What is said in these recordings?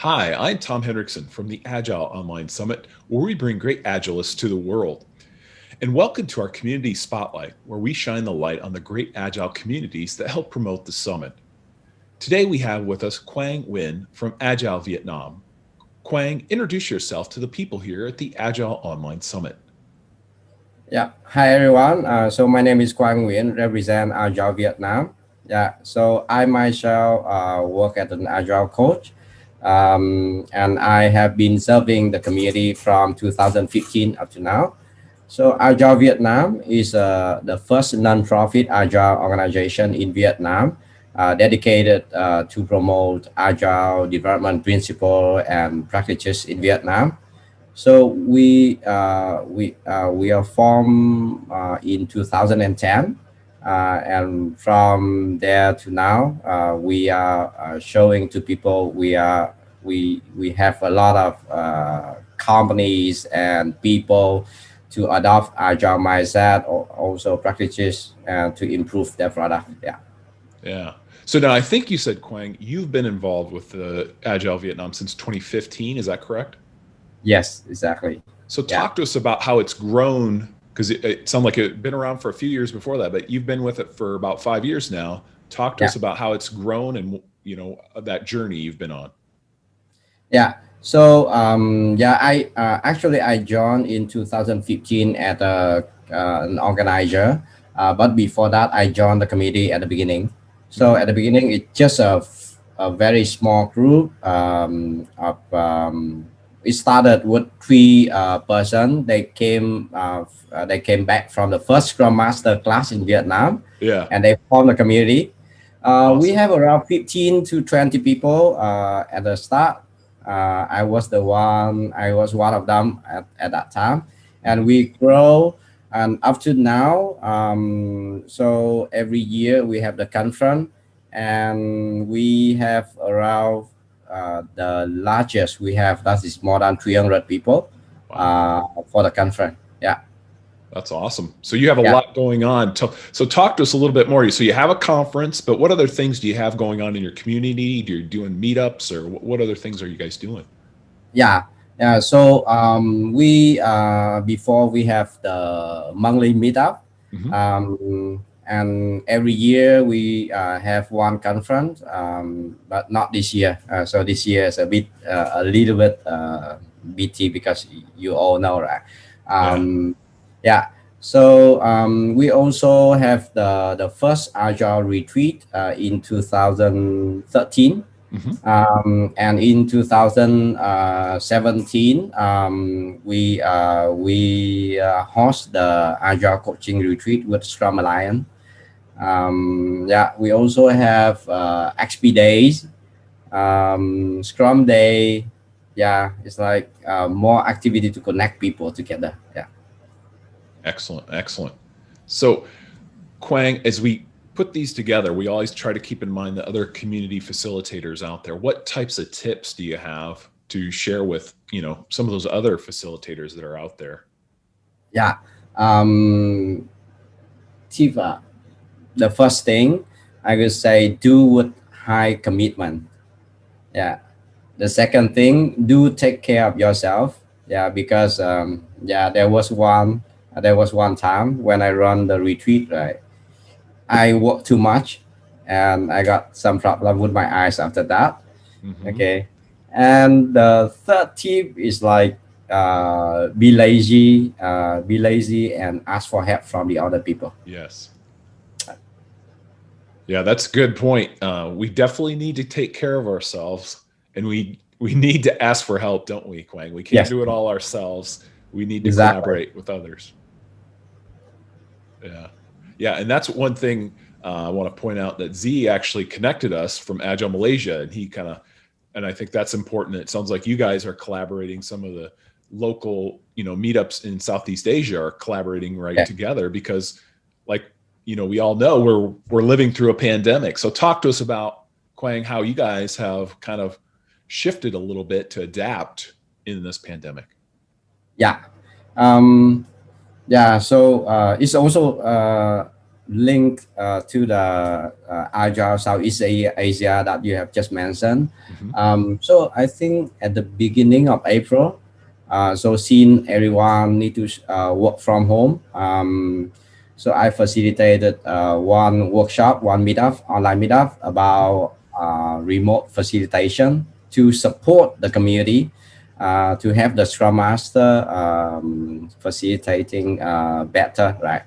Hi, I'm Tom Hendrickson from the Agile Online Summit, where we bring great Agilists to the world. And welcome to our Community Spotlight, where we shine the light on the great Agile communities that help promote the summit. Today we have with us Quang Nguyen from Agile Vietnam. Quang, introduce yourself to the people here at the Agile Online Summit. Yeah. Hi everyone. So my name is Quang Nguyen, represent Agile Vietnam. Yeah. So I myself work as an Agile coach, and I have been serving the community from 2015 up to now. So Agile Vietnam is the first non-profit Agile organization in Vietnam, dedicated to promote Agile development principle and practices in Vietnam. So we are formed in 2010, and from there to now, we are showing to people we have a lot of companies and people to adopt agile mindset or also practices to improve their product. Yeah. Yeah. So now I think you said, Quang, you've been involved with the Agile Vietnam since 2015. Is that correct? Yes. Exactly. So Yeah. talk to us about how it's grown, because it sounded like it had been around for a few years before that, but you've been with it for about 5 years now. Talk to Yeah. us about how it's grown and that journey you've been on. Yeah. So yeah, I joined in 2015 at an organizer, but before that I joined the committee at the beginning. So Hmm. at the beginning it's just a very small group of it started with three person. They came back from the first Scrum Master class in Vietnam, Yeah. and they formed a community. We Awesome. have around 15 to 20 people at the start. I was one of them at that time, and Hmm. we grow. And up to now, so every year we have the conference, and we have around the largest we have, that is more than 300 people Wow. for the conference. Yeah. That's awesome. So you have a Yeah. lot going on. So talk to us a little bit more. So you have a conference, but what other things do you have going on in your community? Do you doing meetups, or what other things are you guys doing? Yeah, yeah. So we before we have the monthly meetup, Hmm. and every year we have one conference, but not this year. So this year is a little bit BT because you all know, right? Yeah. Yeah. So we also have the first Agile retreat in 2013, Hmm. and in 2017, we host the Agile coaching retreat with Scrum Alliance. Yeah, we also have XP days, Scrum day. Yeah, it's like more activity to connect people together. Yeah. Excellent. Excellent. So Quang, as we put these together, we always try to keep in mind the other community facilitators out there. What types of tips do you have to share with, some of those other facilitators that are out there? Yeah. Um, Tiva, the first thing I would say, do with high commitment. Yeah. The second thing, do take care of yourself. Yeah, because yeah, there was one time when I run the retreat, right? I work too much, and I got some problem with my eyes after that. Hmm. Okay. And the third tip is like be lazy and ask for help from the other people. Yes. Yeah, that's a good point. We definitely need to take care of ourselves, and we need to ask for help, don't we, Quang? We can't Yes, do it all ourselves. We need to exactly. collaborate with others. Yeah. Yeah. And that's one thing I want to point out, that Z actually connected us from Agile Malaysia. And and I think that's important. It sounds like you guys are collaborating. Some of the local, meetups in Southeast Asia are collaborating right Yeah. together because, like, we all know we're living through a pandemic. So talk to us about, Quang, how you guys have kind of shifted a little bit to adapt in this pandemic. Yeah. Um, yeah. So it's also link to the Agile Southeast Asia that you have just mentioned. Hmm. So I think at the beginning of April, so seeing everyone need to work from home, so I facilitated one workshop, one meetup, online meetup about remote facilitation to support the community, to have the Scrum Master facilitating better, right?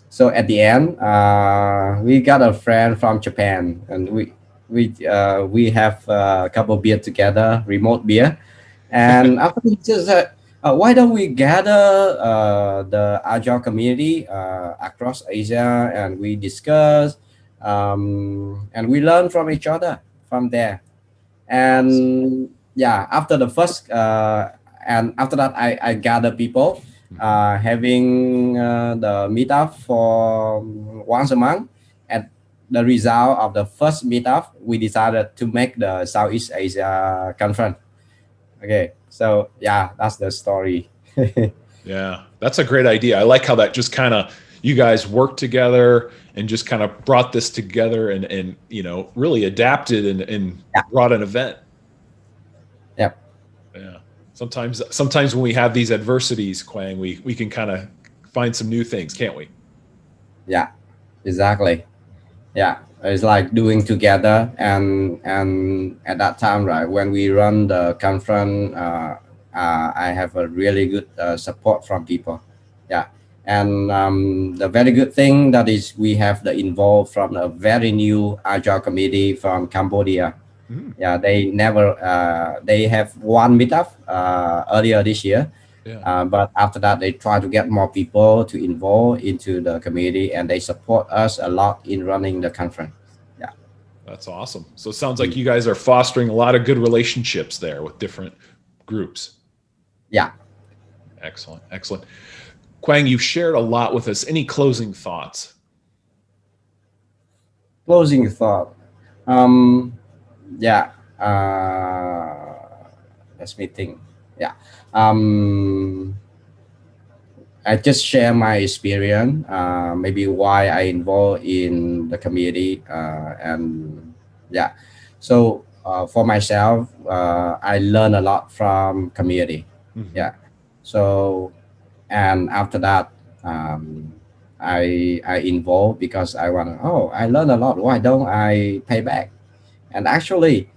So at the end, we got a friend from Japan, and we have a couple beer together, remote beer, and after we just said, why don't we gather the Agile community across Asia, and we discuss, and we learn from each other from there. Awesome. And yeah, after the first and after that I gather people Hmm. having the meetup for once a month. At the result of the first meetup, we decided to make the Southeast Asia conference. Okay, so yeah, that's the story. Yeah, that's a great idea. I like how that just kind of you guys worked together and just kind of brought this together and really adapted and Yeah, brought an event. yeah, Yeah. Sometimes when we have these adversities, Quang, we can kind of find some new things, can't we? yeah, exactly. Yeah, it's like doing together, and at that time, right, when we run the conference, I have a really good support from people. Yeah, and the very good thing that is we have the involved from a very new Agile committee from Cambodia. Mm, Yeah, they never they have one meetup earlier this year, yeah, but after that, they try to get more people to involve into the community, and they support us a lot in running the conference. Yeah. that's awesome. So it sounds like Mm. you guys are fostering a lot of good relationships there with different groups. Yeah. Excellent, excellent. Quang, you've shared a lot with us. Any closing thoughts? Closing thought. Um, yeah. Uh, let me think. Yeah. Um, I just share my experience, maybe why I involved in the community, and yeah. So for myself, I learn a lot from community. Hmm. Yeah. So and after that, um, I involve because I want to. Oh, I learn a lot. Why don't I pay back? And actually,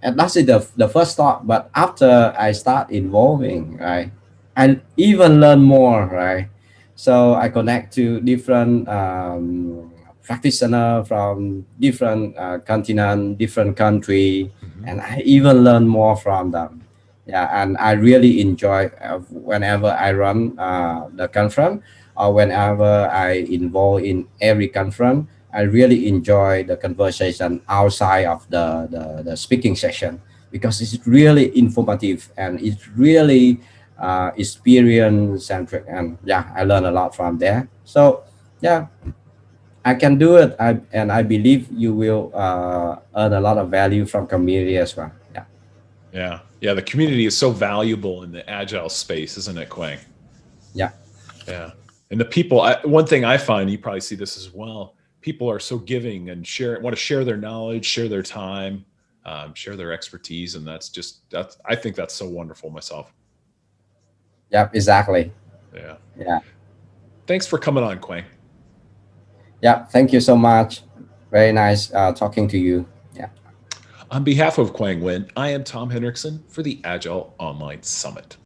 and that's the first thought. But after I start involving, right, I even learn more, right? So I connect to different practitioner from different continent, different country, Hmm. and I even learn more from them. Yeah, and I really enjoy whenever I run the conference, or whenever I involve in every conference. I really enjoy the conversation outside of the speaking session, because it's really informative and it's really experience centric, and yeah, I learn a lot from there. So yeah, I can do it. And I believe you will earn a lot of value from community as well. Yeah. Yeah, yeah. The community is so valuable in the agile space, isn't it, Quang? Yeah. Yeah. And the people, one thing I find, you probably see this as well, people are so giving and want to share their knowledge, share their time, share their expertise. And I think that's so wonderful myself. Yeah, exactly. Yeah. Yeah. Thanks for coming on, Quang. Yeah, thank you so much. Very nice talking to you. Yeah. On behalf of Quang Nguyen, I am Tom Hendrickson for the Agile Online Summit.